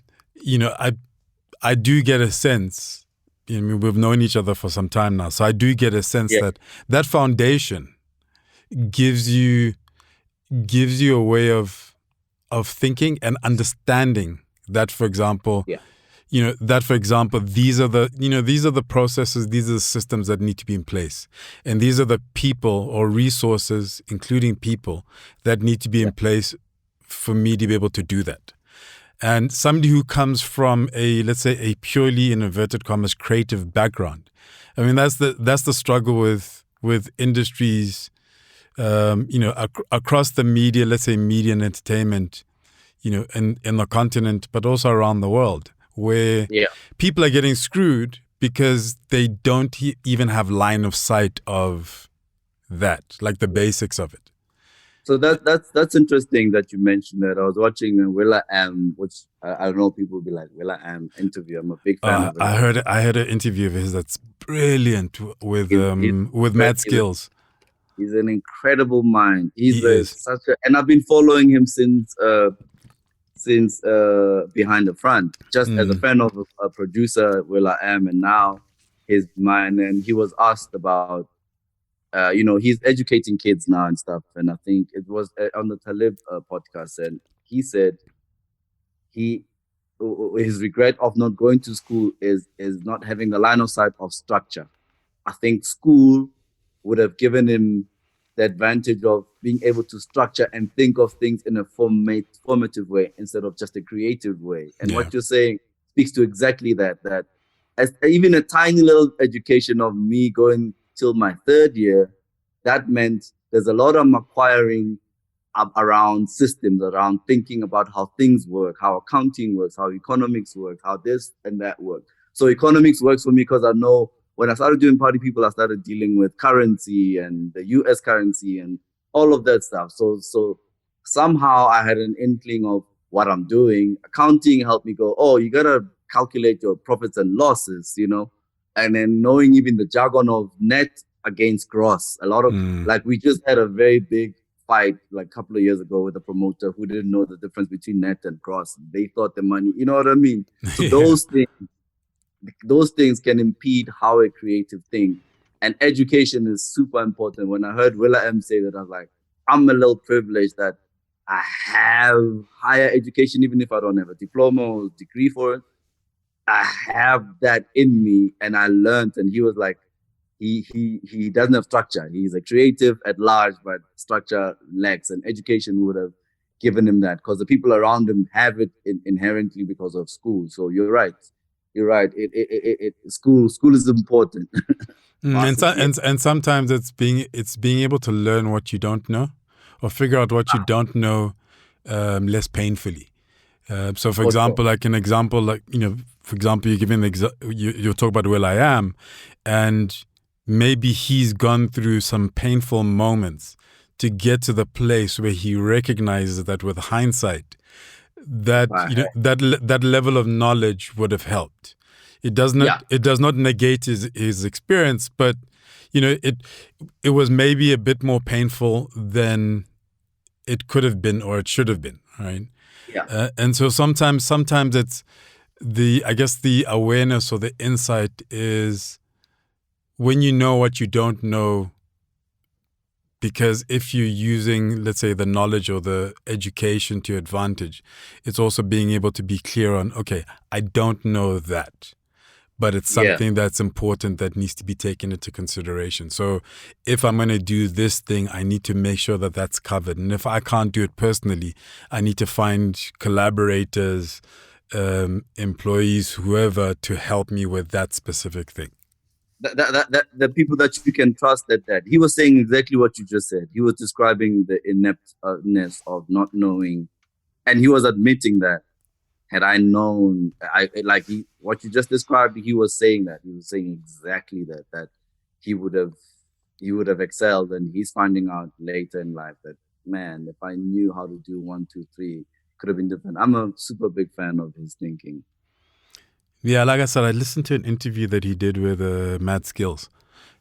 I do get a sense, we've known each other for some time now, so I do get a sense that foundation gives you a way of thinking and understanding that, for example, these are the processes, these are the systems that need to be in place. And these are the people or resources, including people, that need to be in place for me to be able to do that. And somebody who comes from let's say a purely, in inverted commas, creative background, I mean, that's the struggle with industries, across the media, let's say media and entertainment, in the continent, but also around the world, where people are getting screwed because they don't even have line of sight of that, like the basics of it. So that's interesting that you mentioned that. I was watching Willa M, which I don't know, people will be like Willa M interview. I'm a big fan of Willa. I heard an interview of his that's brilliant with He's Mad Skills. He's an incredible mind. He is And I've been following him since Behind the Front, just as a fan of a producer, Willa M, and now his mind. And he was asked about, he's educating kids now and stuff. And I think it was on the Talib podcast, and he said his regret of not going to school is not having a line of sight of structure. I think school would have given him the advantage of being able to structure and think of things in a formative way instead of just a creative way. And what you're saying speaks to exactly that as even a tiny little education of me going till my third year, that meant there's a lot I'm acquiring around systems, around thinking about how things work, how accounting works, how economics work, how this and that work. So economics works for me because I know when I started doing party people, I started dealing with currency and the US currency and all of that stuff. So somehow I had an inkling of what I'm doing. Accounting helped me go, oh, you got to calculate your profits and losses, and then knowing even the jargon of net against gross. A lot of, like, we just had a very big fight like a couple of years ago with a promoter who didn't know the difference between net and gross. They thought the money, you know what I mean? So those things can impede how a creative thing, and education is super important. When I heard Willa M say that, I was like, I'm a little privileged that I have higher education, even if I don't have a diploma or degree for it. I have that in me, and I learned. And he was like, he doesn't have structure. He's a creative at large, but structure lacks, and education would have given him that because the people around him have it inherently because of school. So you're right. School is important. and sometimes it's being able to learn what you don't know, or figure out what you don't know less painfully. So, for example, you're giving you talk about Will I Am, and maybe he's gone through some painful moments to get to the place where he recognizes that with hindsight, that that level of knowledge would have helped. It does not negate his experience, but it was maybe a bit more painful than it could have been or it should have been, right? Yeah. And so sometimes it's the awareness or the insight is when you know what you don't know. Because if you're using, let's say, the knowledge or the education to your advantage, it's also being able to be clear on, okay, I don't know that, but it's something that's important that needs to be taken into consideration. So if I'm going to do this thing, I need to make sure that that's covered. And if I can't do it personally, I need to find collaborators, employees, whoever, to help me with that specific thing. The people that you can trust that he was saying exactly what you just said. He was describing the ineptness of not knowing, and he was admitting that had I known, what you just described, he was saying that. He was saying exactly that he would have excelled, and he's finding out later in life that, man, if I knew how to do 1, 2, 3, could have been different. I'm a super big fan of his thinking. Yeah, like I said, I listened to an interview that he did with Mad Skills,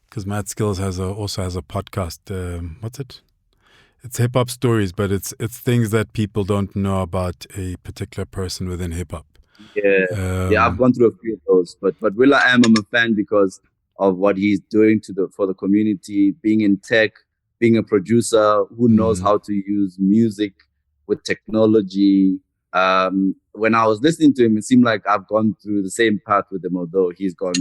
because Mad Skills also has a podcast. What's it? It's hip hop stories, but it's things that people don't know about a particular person within hip hop. Yeah, I've gone through a few of those, but Willa I'm a fan because of what he's doing for the community, being in tech, being a producer who knows how to use music with technology. When I was listening to him, it seemed like I've gone through the same path with him, although he's gone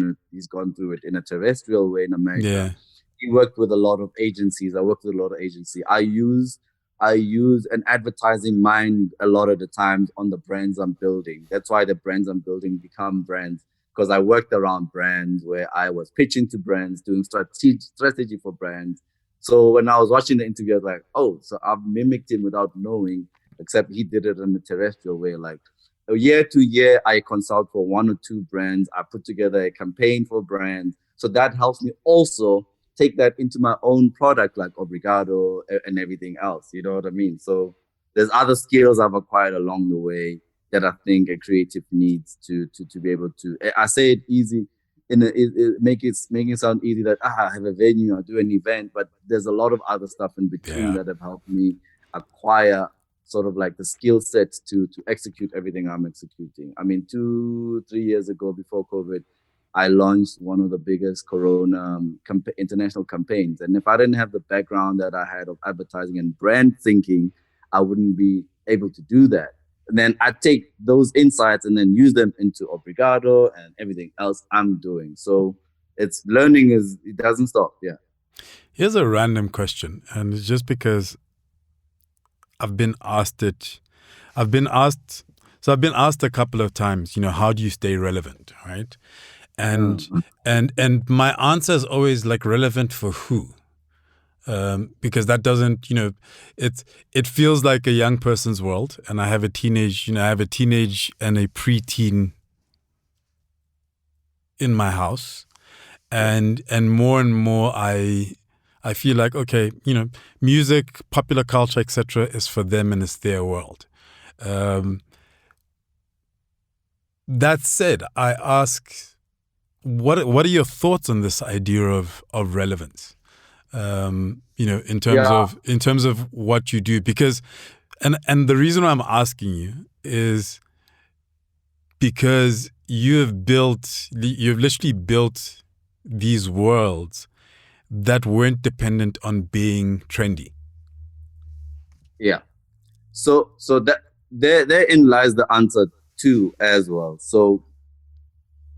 through it in a terrestrial way in America. Yeah. He worked with a lot of agencies. I worked with a lot of agencies. I use an advertising mind a lot of the times on the brands I'm building. That's why the brands I'm building become brands, because I worked around brands where I was pitching to brands, doing strategy for brands. So when I was watching the interview, I was like, oh, so I've mimicked him without knowing, except he did it in a terrestrial way. Like, year to year, I consult for 1 or 2 brands. I put together a campaign for brands. So that helps me also take that into my own product, like Obrigado and everything else. You know what I mean? So there's other skills I've acquired along the way that I think a creative needs to be able to. I say it easy, making it sound easy that I have a venue, I do an event, but there's a lot of other stuff in between that have helped me acquire sort of like the skill set to execute everything I'm executing. I mean, 2-3 years ago, before COVID, I launched one of the biggest Corona international campaigns. And if I didn't have the background that I had of advertising and brand thinking, I wouldn't be able to do that. And then I take those insights and then use them into Obrigado and everything else I'm doing. So it's learning it doesn't stop. Yeah. Here's a random question. And it's just because I've been asked a couple of times, how do you stay relevant, right? And my answer is always like, relevant for who? Because that doesn't, it feels like a young person's world, and I have a teenage and a preteen in my house, and more I feel like, okay, music, popular culture, etc., is for them and it's their world. That said, I ask, what are your thoughts on this idea of relevance? In terms of what you do, because and the reason why I'm asking you is because you've literally built these worlds that weren't dependent on being trendy. Yeah. So that therein lies the answer too as well. So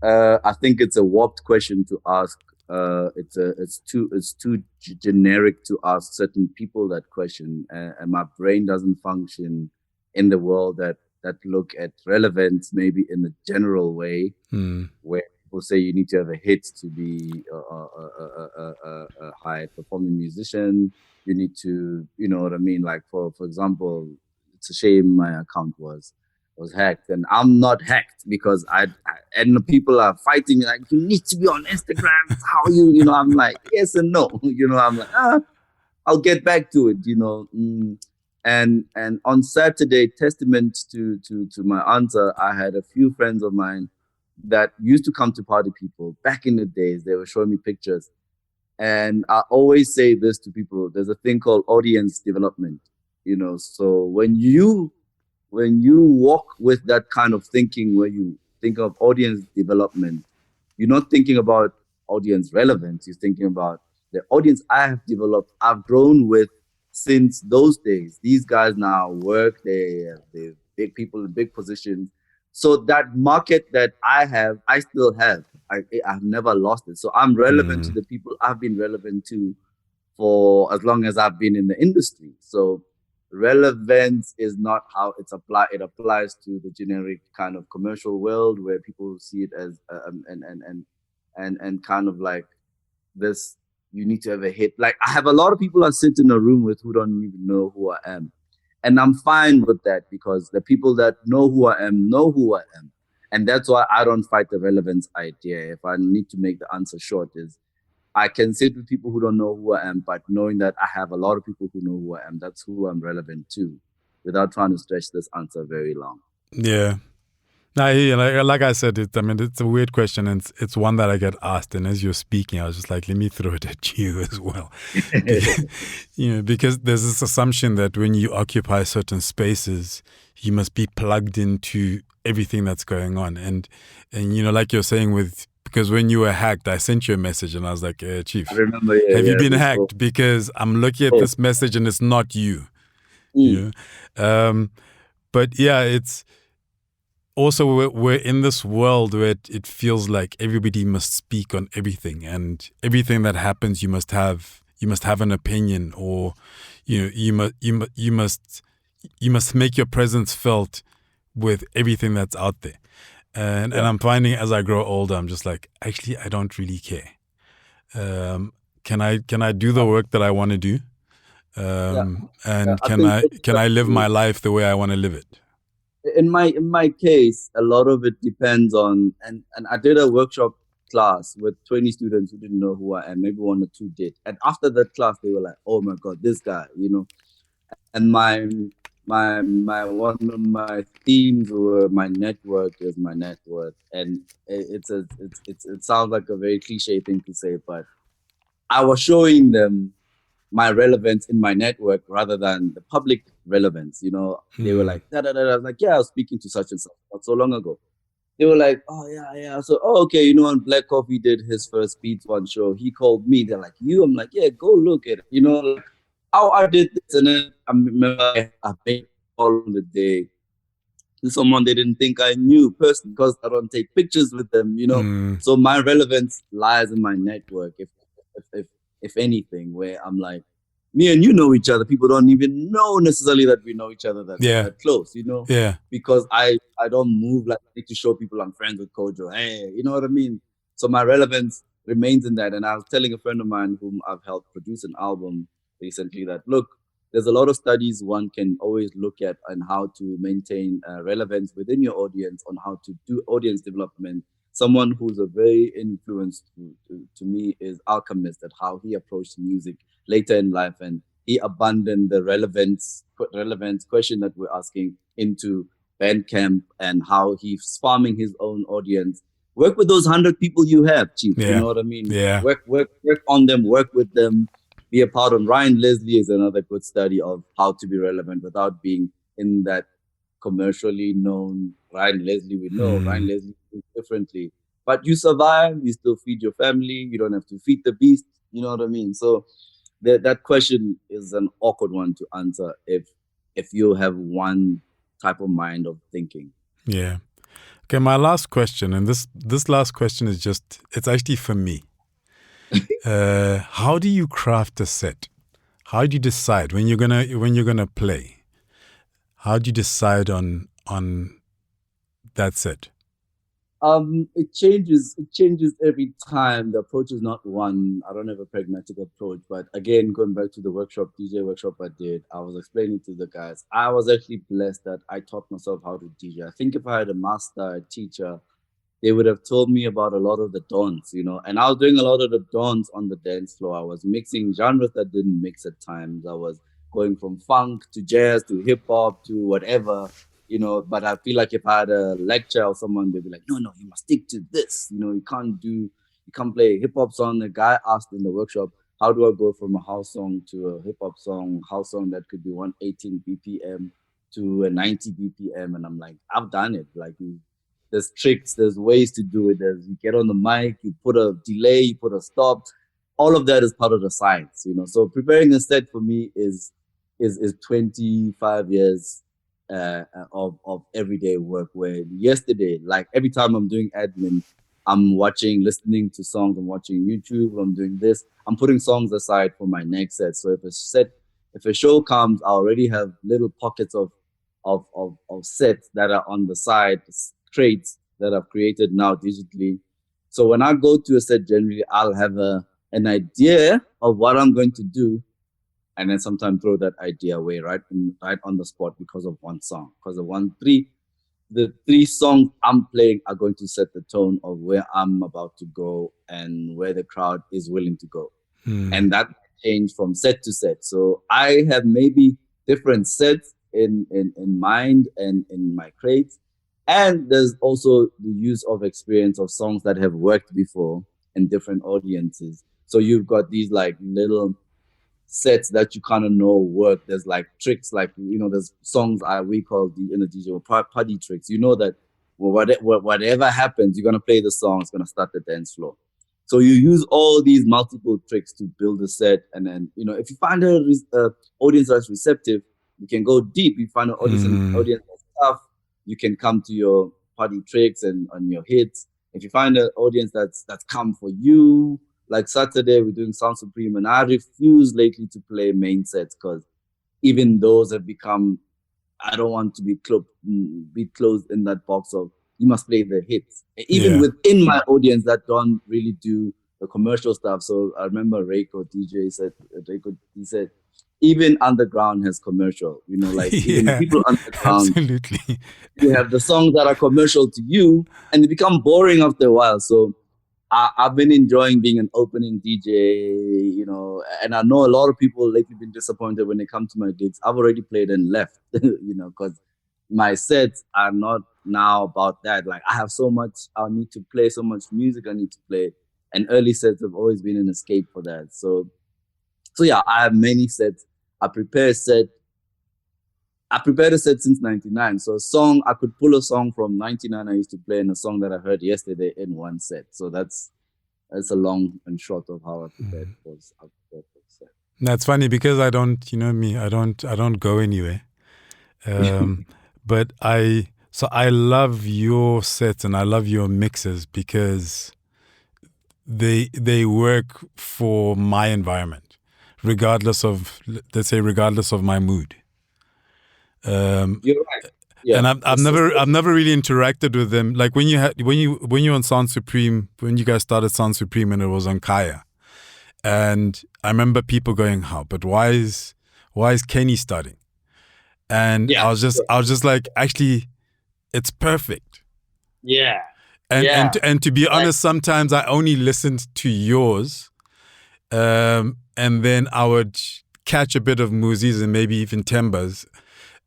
I think it's a warped question to ask. It's too generic to ask certain people that question, and my brain doesn't function in the world that look at relevance maybe in a general way, where people say you need to have a hit to be a high performing musician. You need to, you know what I mean? Like for example, it's a shame my account was hacked, and I'm not hacked because and the people are fighting like, you need to be on Instagram. How I'm like, yes and no. I'm like, I'll get back to it. And on Saturday, testament to my answer, I had a few friends of mine that used to come to Party People back in the days. They were showing me pictures, and I always say this to people: there's a thing called audience development. So when you walk with that kind of thinking, where you think of audience development, you're not thinking about audience relevance. You're thinking about the audience I have developed, I've grown with since those days. These guys now work, they're big people in big positions. So that market that I have, I still have. I've never lost it. So I'm relevant to the people I've been relevant to for as long as I've been in the industry. So relevance is not how it's applied. It applies to the generic kind of commercial world where people see it as and kind of like this. You need to have a hit. Like I have a lot of people I sit in a room with who don't even know who I am, and I'm fine with that because the people that know who I am know who I am, and that's why I don't fight the relevance idea. If I need to make the answer short, is I can sit with people who don't know who I am, but knowing that I have a lot of people who know who I am, that's who I'm relevant to, without trying to stretch this answer very long. Yeah. Like I said, it's a weird question, and it's one that I get asked. And as you're speaking, I was just like, let me throw it at you as well. Because there's this assumption that when you occupy certain spaces, you must be plugged into everything that's going on. And like you're saying because when you were hacked, I sent you a message and I was like, Chief, I remember, have you been hacked? Because I'm looking at this message and it's not you. But yeah, it's also we're in this world where it feels like everybody must speak on everything, and everything that happens, you must have an opinion, or you must make your presence felt with everything that's out there. And I'm finding as I grow older, I'm just like, actually, I don't really care. Can I do the work that I want to do? And can I live my life the way I want to live it? In my case, a lot of it depends on, and I did a workshop class with 20 students who didn't know who I am. Maybe one or two did. And after that class, they were like, "Oh my God, this guy," And my one of my themes were my network is my net worth, and it sounds like a very cliche thing to say, but I was showing them my relevance in my network rather than the public relevance. They were like, da da da. I was like, yeah, I was speaking to such and such not so long ago. They were like, oh yeah. So, okay, when Black Coffee did his first Beats One show, he called me. They're like, you? I'm like, yeah, go look at it. Like how I did this, and then I remember I made all on the day to someone they didn't think I knew personally because I don't take pictures with them. So my relevance lies in my network, if anything, where I'm like, me and you know each other. People don't even know necessarily that we know each other that close, Yeah. Because I don't move like I need to show people I'm friends with Kojo. Hey, you know what I mean? So my relevance remains in that. And I was telling a friend of mine whom I've helped produce an album recently that, look, there's a lot of studies one can always look at on how to maintain relevance within your audience, on how to do audience development. Someone who's a very influence to me is Alchemist, at how he approached music later in life, and he abandoned the relevance question that we're asking into Bandcamp and how he's farming his own audience. Work with those 100 people you have, Chief. Yeah. You know what I mean? Yeah. Work on them. Work with them. Be a part of. Ryan Leslie is another good study of how to be relevant without being in that commercially known Ryan Leslie. We know Ryan Leslie is differently, but you survive. You still feed your family. You don't have to feed the beast. You know what I mean? So that question is an awkward one to answer if you have one type of mind of thinking. Yeah. Okay, my last question, and this last question is it's actually for me. How do you craft a set? How do you decide when you're gonna play? How do you decide on that set? It changes every time. The approach is not one. I don't have a pragmatic approach, but again, going back to the DJ workshop I did, I was explaining to the guys, I was actually blessed that I taught myself how to DJ. I think if I had a master, a teacher, they would have told me about a lot of the dons, and I was doing a lot of the dons on the dance floor. I was mixing genres that didn't mix at times. I was going from funk to jazz to hip hop to whatever, but I feel like if I had a lecture or someone, they'd be like, no, you must stick to this. You can't play a hip hop song. The guy asked in the workshop, how do I go from a house song to a hip hop song, house song that could be 118 BPM to a 90 BPM? And I'm like, I've done it. Like, there's tricks, there's ways to do it. You get on the mic, you put a delay, you put a stop. All of that is part of the science, So preparing a set for me is 25 years of everyday work, where yesterday, like every time I'm doing admin, I'm listening to songs, I'm watching YouTube, I'm doing this, I'm putting songs aside for my next set. So if a show comes, I already have little pockets of sets that are on the side, traits that I've created now digitally. So when I go to a set, generally I'll have an idea of what I'm going to do, and then sometimes throw that idea away right on the spot because of one song. Because the three songs I'm playing are going to set the tone of where I'm about to go and where the crowd is willing to go. And that change from set to set. So I have maybe different sets in mind and in my crates. And there's also the use of experience of songs that have worked before in different audiences. So you've got these like little sets that you kind of know work. There's like tricks, like, there's songs we call in the DJ party tricks. You know that whatever happens, you're going to play the song, it's going to start the dance floor. So you use all these multiple tricks to build a set. And then, if you find an audience that's receptive, you can go deep. You find an audience that's tough, you can come to your party tricks and on your hits. If you find an audience that's come for you, like Saturday, we're doing Sound Supreme, and I refuse lately to play main sets because even those have become, I don't want to be closed in that box of, you must play the hits. Even within my audience that don't really do the commercial stuff. So I remember Reiko he said, even underground has commercial, like even people underground. Absolutely. You have the songs that are commercial to you and they become boring after a while. So I've been enjoying being an opening DJ, you know, and I know a lot of people lately been disappointed when they come to my gigs. I've already played and left, you know, because my sets are not now about that. Like, I have so much I need to play, so much music I need to play, and early sets have always been an escape for that. So yeah, I have many sets. I prepared a set since 99. So I could pull a song from 99 I used to play and a song that I heard yesterday in one set. So that's a long and short of how I prepared for the set. That's funny because I don't, you know me, I don't go anywhere. But I love your sets and I love your mixes because they work for my environment, regardless of my mood. You're right. Yeah. And I've never really interacted with them. Like when you were on Sound Supreme, when you guys started Sound Supreme and it was on Kaya, and I remember people going, "How? But why is Kenny starting?" And I was just like, actually, it's perfect. Yeah. And to be honest, sometimes I only listened to yours, and then I would catch a bit of Muzi's and maybe even Temba's.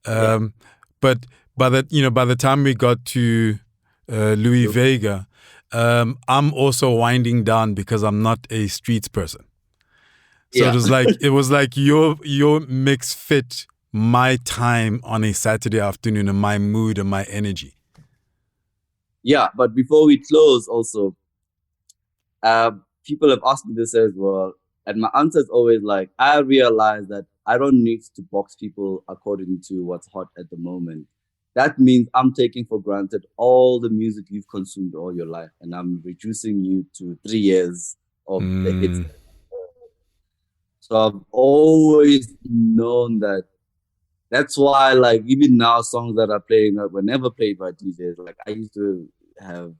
But by the time we got to Louis Vega, I'm also winding down because I'm not a streets person. So it was like your mix fit my time on a Saturday afternoon and my mood and my energy. Yeah, but before we close, also, people have asked me this as well, and my answer is always like, I realize that I don't need to box people according to what's hot at the moment. That means I'm taking for granted all the music you've consumed all your life, and I'm reducing you to 3 years of the hits. So I've always known that. That's why, like, even now, songs that are playing that were never played by DJs. Like, I used to have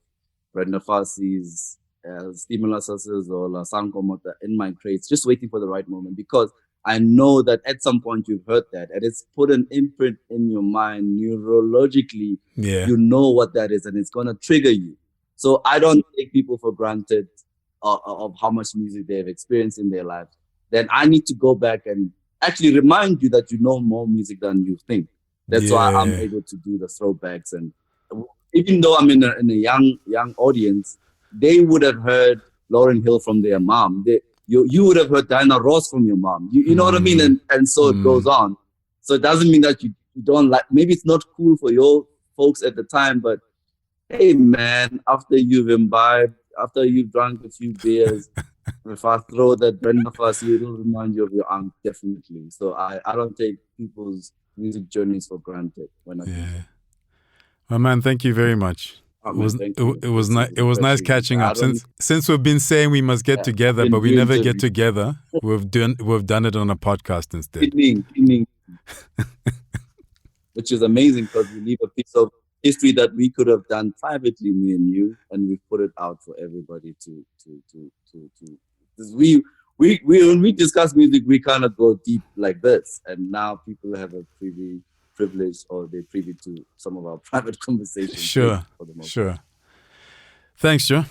Brenda Fassie's Stimuluses or La Sankomota in my crates, just waiting for the right moment, because I know that at some point you've heard that, and it's put an imprint in your mind neurologically. Yeah. You know what that is, and it's going to trigger you. So I don't take people for granted of how much music they've experienced in their lives. Then I need to go back and actually remind you that you know more music than you think. That's why I'm able to do the throwbacks. And even though I'm in a young audience, they would have heard Lauryn Hill from their mom. You would have heard Diana Ross from your mom. You know what I mean? And so it goes on. So it doesn't mean that you don't like, maybe it's not cool for your folks at the time, but hey man, after you've imbibed, after you've drunk a few beers, if I throw that Brenda Fassie, it'll remind you of your aunt, definitely. So I don't take people's music journeys for granted when I do. Well, man, thank you very much. It was nice catching up. Since we've been saying we must get together, but we never get together. We've done it on a podcast instead. Which is amazing because we leave a piece of history that we could have done privately, me and you, and we put it out for everybody to. When we discuss music, we kind of go deep like this, and now people have a privilege, or they're privy to some of our private conversations. Sure. Thanks, Joe.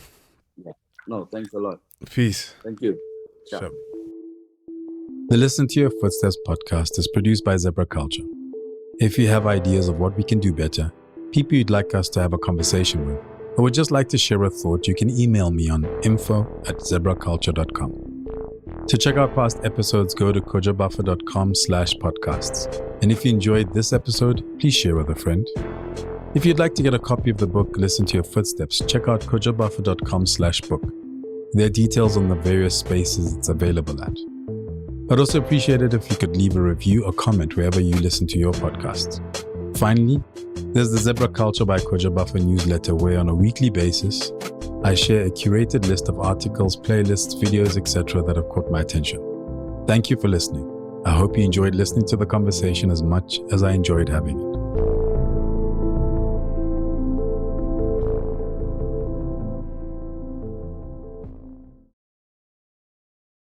Yeah. No, thanks a lot. Peace. Thank you. Ciao. Sure. The Listen to Your Footsteps podcast is produced by Zebra Culture. If you have ideas of what we can do better, people you'd like us to have a conversation with, or would just like to share a thought, you can email me on info@zebraculture.com. To check out past episodes, go to kojobuffer.com/podcasts. And if you enjoyed this episode, please share with a friend. If you'd like to get a copy of the book, Listen to Your Footsteps, check out kojobuffer.com/book. There are details on the various spaces it's available at. I'd also appreciate it if you could leave a review or comment wherever you listen to your podcasts. Finally, there's the Zebra Culture by Kojo Buffer newsletter, where on a weekly basis, I share a curated list of articles, playlists, videos, etc. that have caught my attention. Thank you for listening. I hope you enjoyed listening to the conversation as much as I enjoyed having it.